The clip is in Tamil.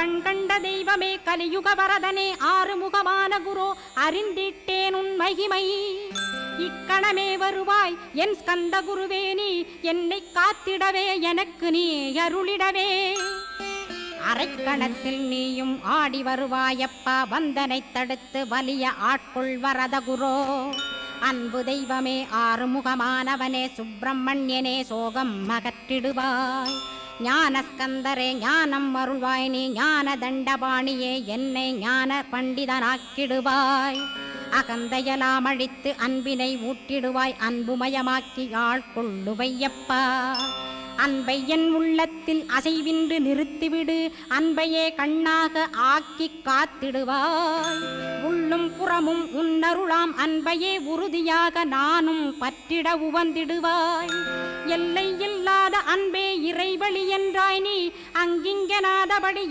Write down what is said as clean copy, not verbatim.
கண் கண்ட தெய்வமே கலியுக வரதனே ஆறுமுகமான குரு அறிந்திட்டேன் உன் மகிமை. இக்கணமே வருவாய் என் ஸ்கந்த குருவே, நீ என்னை காத்திடவே எனக்கு நீ அருளிடவே. அரைக்கணத்தில் நீயும் ஆடி வருவாயப்பா, வந்தனை தடுத்து வலிய ஆட்கொள் வரத குரோ. அன்பு தெய்வமே ஆறுமுகமானவனே சுப்பிரமணியனே சோகம் அகற்றிடுவாய். ஞானஸ்கந்தரே ஞானம் அருள்வாய், நீ ஞான தண்டபாணியே என்னை ஞான பண்டிதனாக்கிடுவாய். அகந்தையலாம் அழித்து அன்பினை ஊட்டிடுவாய், அன்புமயமாக்கி ஆட்கொள்ளுவையப்பா. அன்பை என் உள்ளத்தில் அசைவின்று நிறுத்திவிடு, அன்பையே கண்ணாக ஆக்கி காத்திடுவாய். உள்ளும் புறமும் உன்னருளாம் அன்பையே உறுதியாக நானும் பற்றிட உவந்திடுவாய். எல்லை இல்லாத அன்பே இறைவழி என்றாய் நீ, அங்கிங்கனாதபடி